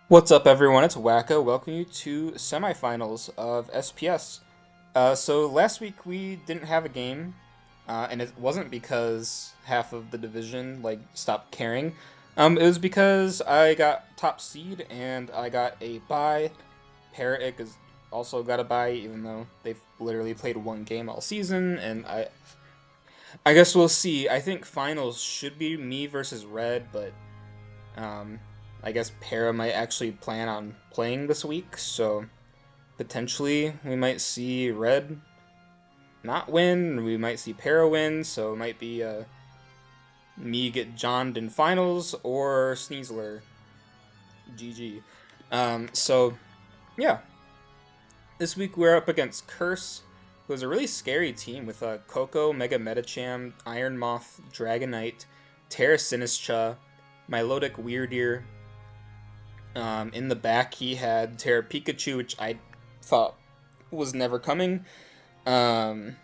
What's up, everyone? It's Wacko. Welcome you to semifinals of SPS. So last week we didn't have a game, and it wasn't because half of the division stopped caring. It was because I got top seed and I got a bye. Parrot has also got a bye, even though they've literally played one game all season. And I guess we'll see. I think finals should be me versus Red, but um, I guess Para might actually plan on playing this week, so potentially we might see Red not win. We might see Para win, so it might be me get johned in finals or Sneasler GG. So yeah, this week we're up against Curse, who is a really scary team with Coco, Mega Metacham, Iron Moth, Dragonite, Terra Sinistra, Milotic Weirdeer. In the back, he had Terra Pikachu, which I thought was never coming. Because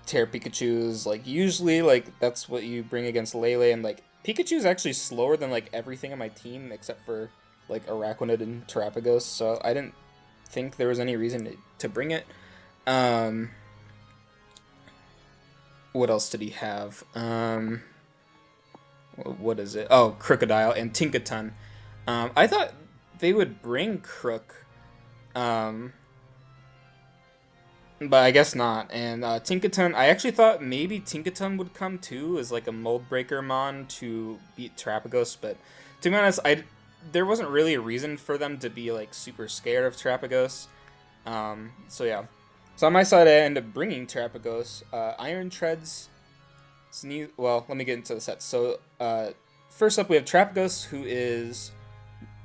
Terra Pikachu is usually that's what you bring against Lele, and Pikachu is actually slower than everything on my team except for Araquanid and Terapagos. So I didn't think there was any reason to bring it. Um, what else did he have? What is it? Oh, Crocodile and Tinkaton. I thought they would bring Crook, um, but I guess not. And Tinkaton, I actually thought maybe Tinkaton would come too as a mold breaker mon to beat Terapagos, but to be honest, I there wasn't really a reason for them to be super scared of Terapagos. So yeah. So on my side, I ended up bringing Terapagos, Iron Treads, Well, let me get into the sets. So first up, we have Terapagos, who is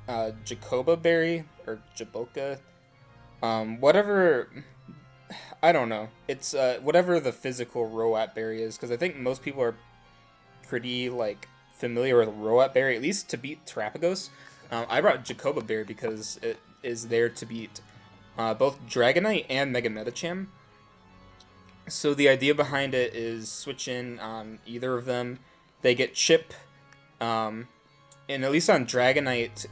Jacoba Berry or Jaboka, whatever. I don't know. It's whatever the physical Roat Berry is, because I think most people are pretty familiar with Roat Berry, at least to beat Terapagos. I brought Jacoba Berry because it is there to beat both Dragonite and Mega Metacham. So the idea behind it is switch in on either of them. They get chip, um, and at least on Dragonite,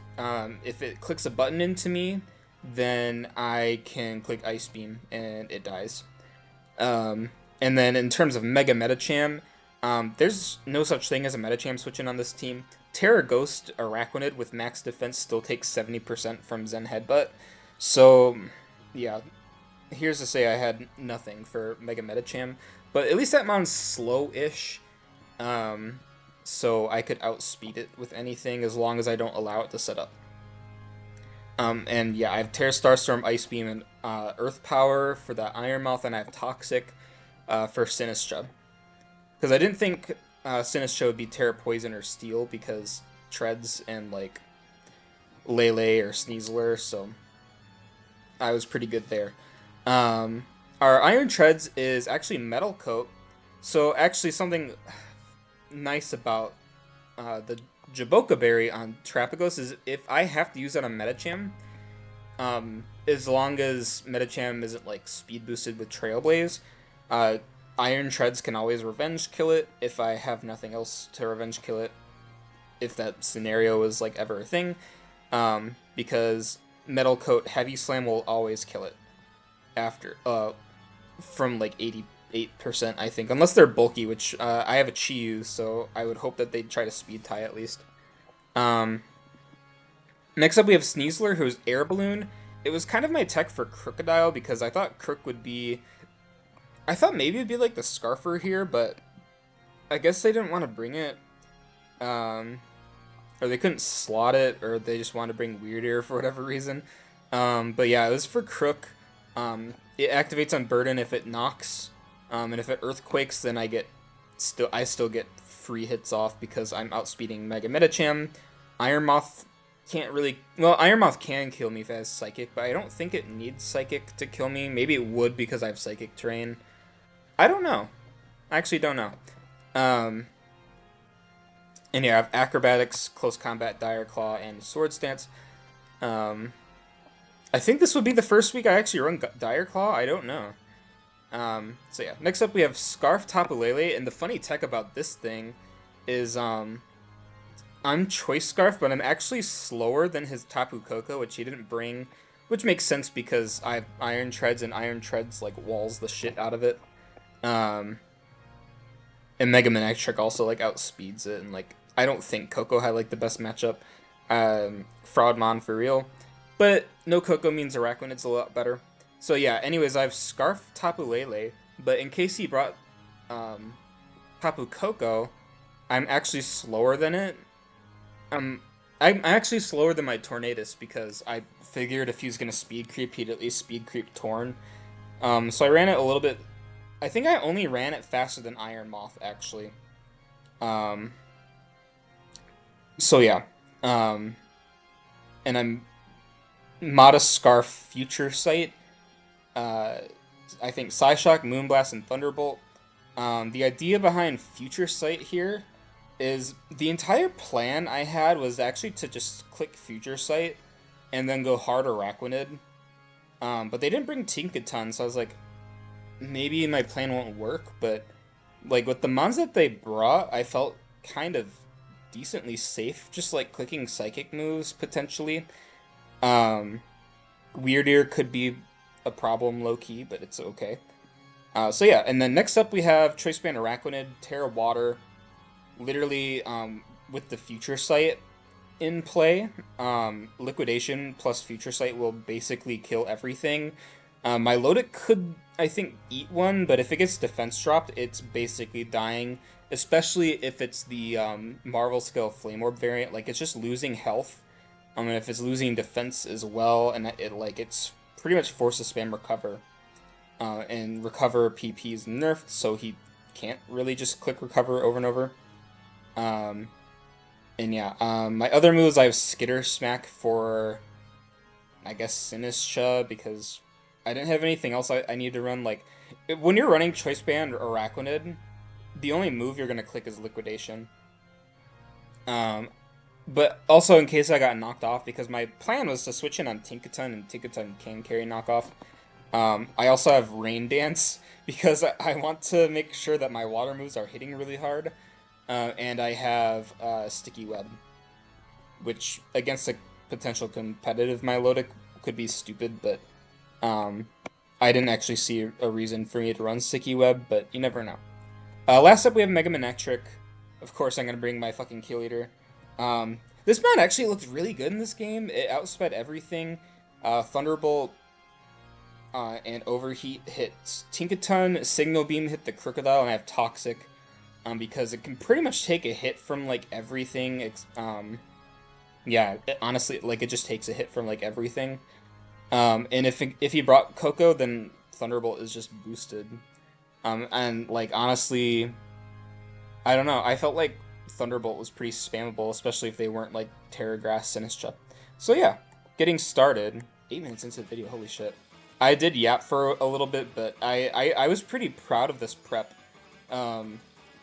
if it clicks a button into me, then I can click Ice Beam and it dies. And then in terms of Mega Metacham, there's no such thing as a Metacham switching on this team. Terra Ghost Araquanid with max defense still takes 70% from Zen Headbutt. So, yeah, here's to say I had nothing for Mega Metacham. But at least that moun's slow-ish. Um, so I could outspeed it with anything as long as I don't allow it to set up. And yeah, I have Terra Starstorm, Ice Beam, and Earth Power for the Iron Mouth, and I have Toxic for Sinistra. Because I didn't think Sinistra would be Terra Poison or Steel because Treads and Lele or Sneasler, so I was pretty good there. Our Iron Treads is actually Metal Coat, so actually something nice about the Jaboka Berry on Terapagos is if I have to use that on Metacham, as long as Metacham isn't speed boosted with Trailblaze, uh, Iron Treads can always revenge kill it if I have nothing else to revenge kill it, if that scenario is ever a thing, because Metal Coat Heavy Slam will always kill it after from 88%, I think, unless they're bulky, which I have a Chi-Yu, so I would hope that they'd try to speed tie at least. Um, Next up, we have Sneasler, who's Air Balloon. It was kind of my tech for Crocodile because I thought Crook would be. I thought maybe it'd be the Scarfer here, but I guess they didn't want to bring it. Um, or they couldn't slot it, or they just wanted to bring Weird Ear for whatever reason. But yeah, it was for Crook. It activates on Burden if it knocks, and if it Earthquakes, then I still get free hits off because I'm outspeeding Mega Metacham. Iron Moth can't really. Well, Iron Moth can kill me if it has Psychic, but I don't think it needs Psychic to kill me. Maybe it would because I have Psychic Terrain. I don't know. I actually don't know. Um, and yeah, I have Acrobatics, Close Combat, Dire Claw, and Sword Stance. Um, I think this would be the first week I actually run Dire Claw. I don't know. So yeah, next up we have Scarf Tapu Lele, and the funny tech about this thing is I'm Choice Scarf, but I'm actually slower than his Tapu Koko, which he didn't bring, which makes sense because I have Iron Treads, and Iron Treads like walls the shit out of it. Um, and Mega Manectric also like outspeeds it, and like I don't think Koko had like the best matchup. Fraudmon for real, but no Koko means Araquanid's a lot better. So yeah. Anyways, I have Scarf Tapu Lele, but in case he brought um, Tapu Koko, I'm actually slower than it. Um, I'm actually slower than my Tornadus because I figured if he was gonna speed creep, he'd at least speed creep Torn. So I ran it a little bit. I think I only ran it faster than Iron Moth actually. Um, so yeah. Um, and I'm Modest Scarf Future Sight. Uh, I think Psyshock, Moonblast, and Thunderbolt. The idea behind Future Sight here is the entire plan I had was actually to just click Future Sight and then go hard Araquanid. But they didn't bring Tinkaton, so I was like, maybe my plan won't work. But like with the mons that they brought, I felt kind of decently safe, just like clicking Psychic moves potentially. Um, Weird Ear could be a problem low key, but it's okay. So yeah, and then next up we have Choice Band Araquanid, Terra Water, literally with the Future Sight in play. Liquidation plus Future Sight will basically kill everything. My Lodic could, I think, eat one, but if it gets defense dropped, it's basically dying. Especially if it's the Marvel Scale Flame Orb variant, like it's just losing health. And if it's losing defense as well, and it's pretty much force to spam recover. And recover PP is nerfed, so he can't really just click recover over and over. Um, and yeah, my other moves I have Skitter Smack for, I guess, Sinistra, because I didn't have anything else I need to run. Like, when you're running Choice Band or Araquanid, the only move you're going to click is Liquidation. But also in case I got knocked off, because my plan was to switch in on Tinkaton, and Tinkaton can carry knockoff. I also have Rain Dance, because I want to make sure that my water moves are hitting really hard. And I have Sticky Web, which against a potential competitive Milotic could be stupid, but I didn't actually see a reason for me to run Sticky Web, but you never know. Last up, we have Mega Manectric. Of course, I'm going to bring my fucking Kill Eater. This mod actually looked really good in this game. It outsped everything. Thunderbolt and Overheat hits Tinkaton, Signal Beam hit the Crocodile, and I have Toxic. Because it can pretty much take a hit from like everything. Yeah, honestly, like it just takes a hit from like everything. And if he brought Coco, then Thunderbolt is just boosted. And like honestly, I don't know. I felt like Thunderbolt was pretty spammable, especially if they weren't like Terra Grass, Sinistra. So yeah, getting started. 8 minutes into the video, holy shit. I did yap for a little bit, but I was pretty proud of this prep.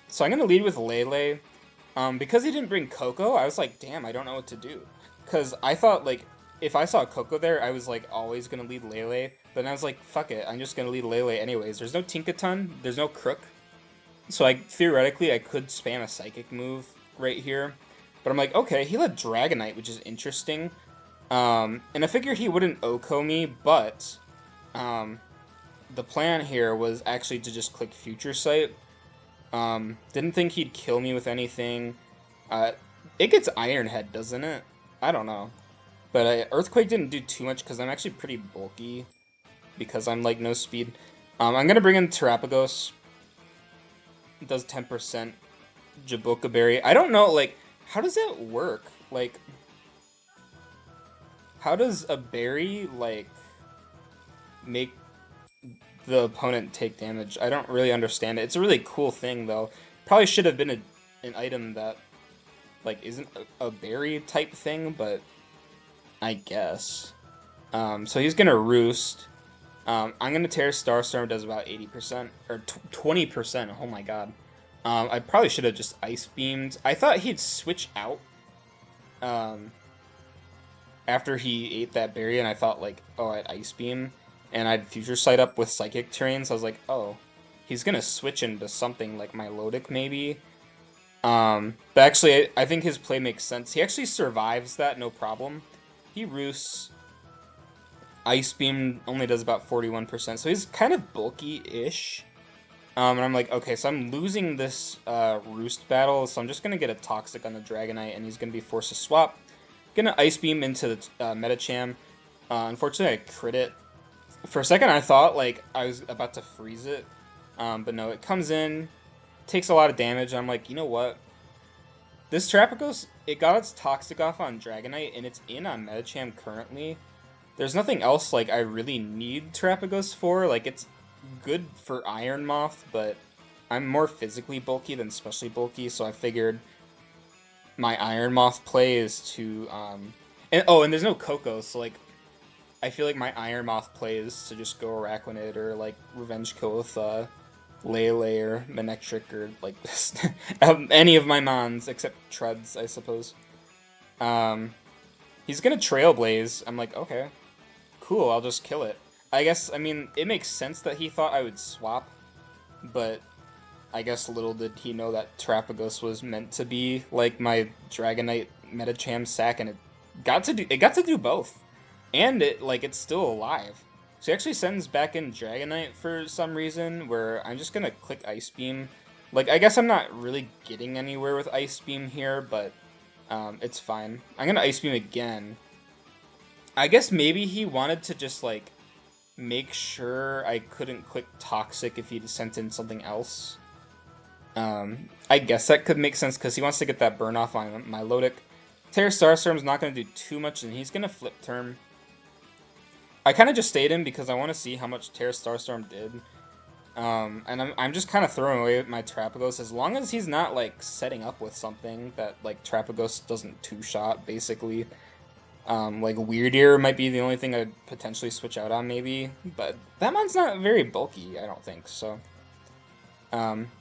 So I'm going to lead with Lele. Because he didn't bring Coco, I was like, damn, I don't know what to do. Because I thought, like, if I saw Coco there, I was, like, always going to lead Lele. But then I was like, fuck it, I'm just going to lead Lele anyways. There's no Tinkaton, there's no Crook. So theoretically, I could spam a Psychic move right here. But I'm like, okay, he led Dragonite, which is interesting. And I figured he wouldn't OHKO me, but the plan here was actually to just click Future Sight. Didn't think he'd kill me with anything. It gets Iron Head, doesn't it? I don't know. But Earthquake didn't do too much because I'm actually pretty bulky. Because I'm like no speed. I'm gonna bring in Terapagos. It does 10%. Jaboka Berry. I don't know, like, how does that work? Like, how does a berry, like, make the opponent take damage? I don't really understand it. It's a really cool thing, though. Probably should have been an item that, like, isn't a berry type thing, but I guess. So he's gonna Roost. I'm gonna tear Starstorm, does about 80%, or 20%, oh my god. I probably should have just Ice Beamed. I thought he'd switch out after he ate that berry, and I thought, like, oh, I'd Ice Beam, and I'd Future Sight up with Psychic Terrain, so I was like, oh, he's gonna switch into something like Milotic, maybe. But actually, I think his play makes sense. He actually survives that, no problem. He roosts. Ice Beam only does about 41%, so he's kind of bulky-ish. And I'm like, okay, so I'm losing this Roost battle, so I'm just going to get a Toxic on the Dragonite, and he's going to be forced to swap. Gonna Ice Beam into the Medicham. Unfortunately, I crit it. For a second, I thought like I was about to freeze it, but no, it comes in, takes a lot of damage. And I'm like, you know what? This Terapagos, it got its Toxic off on Dragonite, and it's in on Medicham currently. There's nothing else like I really need Terapagos for. Like it's good for Iron Moth, but I'm more physically bulky than specially bulky, so I figured my Iron Moth play is to and there's no Coco, so like I feel like my Iron Moth play is to just go Araquanid or like Revenge Kill with Lele or Manectric or like any of my Mons except Truds, I suppose. Um, he's gonna Trailblaze. I'm like, okay, cool, I'll just kill it. I guess, I mean, it makes sense that he thought I would swap, but I guess little did he know that Terapagos was meant to be like my Dragonite Medicham sack, and it got to do both, and it's still alive. So he actually sends back in Dragonite for some reason, where I'm just gonna click Ice Beam. Like I guess I'm not really getting anywhere with Ice Beam here, but it's fine. I'm gonna Ice Beam again. I guess maybe he wanted to just like make sure I couldn't click Toxic if he'd sent in something else. I guess that could make sense because he wants to get that burn off on my Milotic. Terra Starstorm's not going to do too much, and he's going to flip turn. I kind of just stayed in because I want to see how much Terra Starstorm did. And I'm just kind of throwing away my Terapagos as long as he's not like setting up with something that like Terapagos doesn't two-shot basically. Like Weird Ear might be the only thing I'd potentially switch out on maybe, but that one's not very bulky, I don't think, so.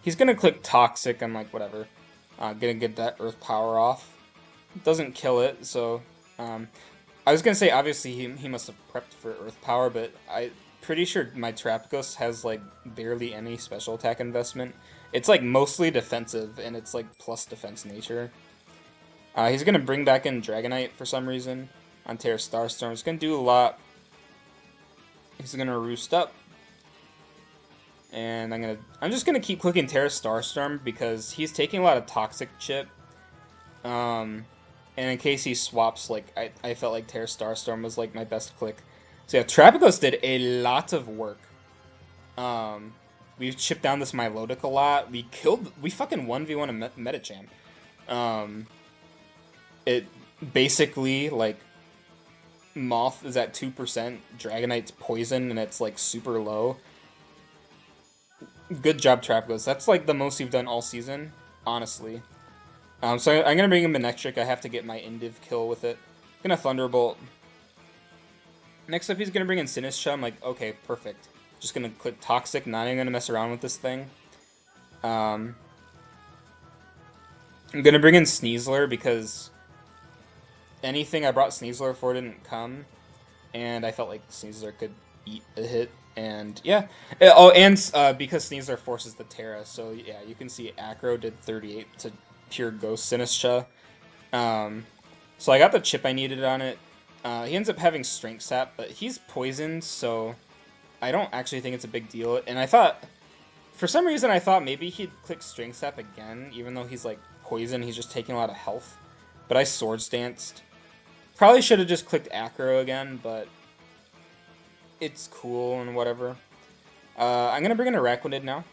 He's gonna click Toxic, I'm like, whatever. Gonna get that Earth Power off. Doesn't kill it, so, I was gonna say, obviously, he must have prepped for Earth Power, but I'm pretty sure my Terapagos has, like, barely any special attack investment. It's, like, mostly defensive, and it's, like, plus defense nature. He's gonna bring back in Dragonite for some reason on Terra Starstorm. He's gonna do a lot. He's gonna Roost up. And I'm just gonna keep clicking Terra Starstorm because he's taking a lot of Toxic Chip. And in case he swaps, like I felt like Terra Starstorm was like my best click. So yeah, Terapagos did a lot of work. We chipped down this Milotic a lot. We fucking 1v1 a Medicham. It basically like Moth is at 2%, Dragonite's poison, and it's like super low. Good job, Terapagos. That's like the most you've done all season, honestly. So I'm gonna bring in Manectric. I have to get my Indiv kill with it. Gonna Thunderbolt. Next up, he's gonna bring in Sinistcha. I'm like, okay, perfect. Just gonna click Toxic. Not even gonna mess around with this thing. I'm gonna bring in Sneasler because anything I brought Sneasler for didn't come, and I felt like Sneasler could eat a hit. And yeah, because Sneasler forces the Terra, so yeah, you can see Acro did 38 to pure Ghost Sinistcha. So I got the chip I needed on it. He ends up having Strength Sap, but he's poisoned, so I don't actually think it's a big deal. And for some reason I thought maybe he'd click Strength Sap again, even though he's like poisoned, he's just taking a lot of health. But I Swords Danced. Probably should have just clicked Acro again, but it's cool and whatever. I'm gonna bring in Araquanid now.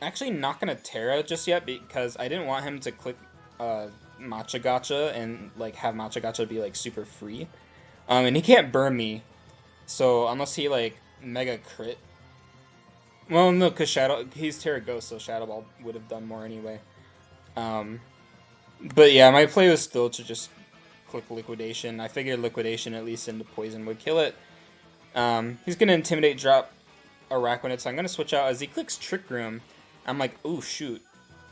Actually not gonna Terra just yet because I didn't want him to click Matcha Gotcha and like have Matcha Gotcha be like super free. And he can't burn me, so unless he like Mega Crit. Well, no, because he's Terra Ghost, so Shadow Ball would have done more anyway. But yeah, my play was still to just click Liquidation. I figured Liquidation at least into Poison would kill it. He's gonna Intimidate drop Araquanid, so I'm gonna switch out as he clicks Trick Room. I'm like, oh shoot.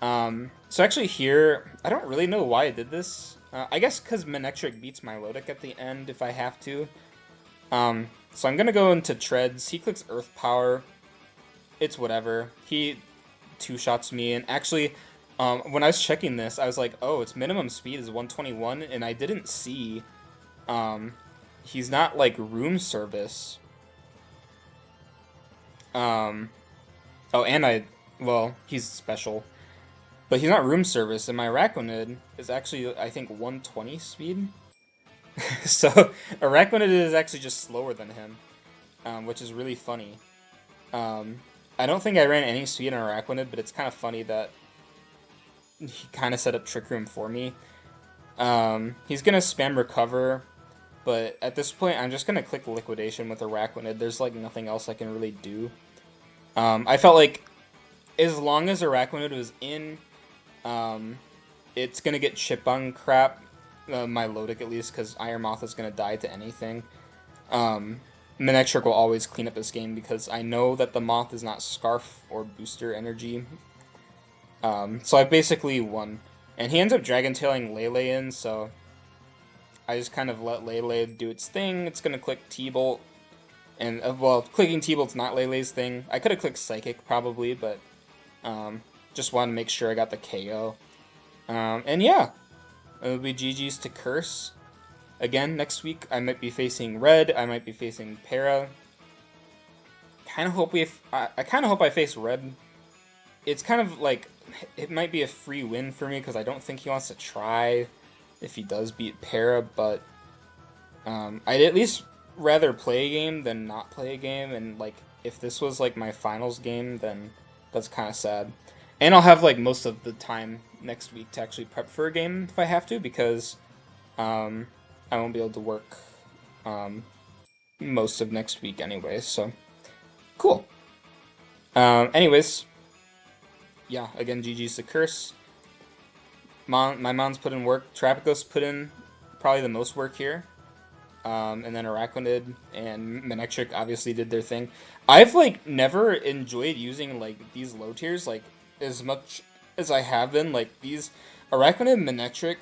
So actually here, I don't really know why I did this. I guess because Manectric beats Milotic at the end if I have to. So I'm gonna go into Treads. He clicks Earth Power. It's whatever. He two-shots me, and actually, When I was checking this, I was like, oh, its minimum speed is 121, and I didn't see, um, he's not like room service. Um, oh, and well, he's special, but he's not room service, and my Araquanid is actually, I think, 120 speed. So, Araquanid is actually just slower than him, which is really funny. Um, I don't think I ran any speed on Araquanid, but it's kind of funny that he kind of set up Trick Room for me. He's gonna spam recover, but at this point, I'm just gonna click liquidation with Araquanid. There's like nothing else I can really do. I felt like as long as Araquanid was in, um, it's gonna get chip on crap. My Lodic at least, because Iron Moth is gonna die to anything. Manectric will always clean up this game because I know that the Moth is not Scarf or Booster Energy. So I basically won. And he ends up Dragon Tailing Lele in, so I just kind of let Lele do its thing. It's going to click T-Bolt. And, well, clicking T-Bolt's not Lele's thing. I could have clicked Psychic, probably, but just wanted to make sure I got the KO. And yeah, it'll be GG's to Curse. Again, next week I might be facing Red. I might be facing Para. Kind of hope I kind of hope I face Red. It's kind of like it might be a free win for me because I don't think he wants to try if he does beat Para, but I'd at least rather play a game than not play a game, and like if this was like my finals game, then that's kind of sad. And I'll have like most of the time next week to actually prep for a game if I have to, because I won't be able to work most of next week anyway, so cool. Anyways, yeah, again, GG's the Curse. My Mon's put in work. Terapagos put in probably the most work here. And then Araquanid and Manectric obviously did their thing. I've like never enjoyed using like these low tiers like as much as I have been. Like these Araquanid and Manectric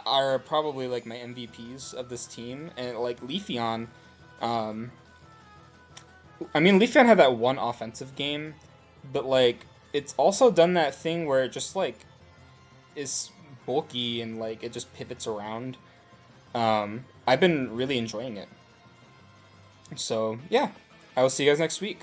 are probably like my MVPs of this team, and like Leafeon. I mean, Leafeon had that one offensive game, but like it's also done that thing where it just like is bulky and like it just pivots around. I've been really enjoying it. So yeah, I will see you guys next week.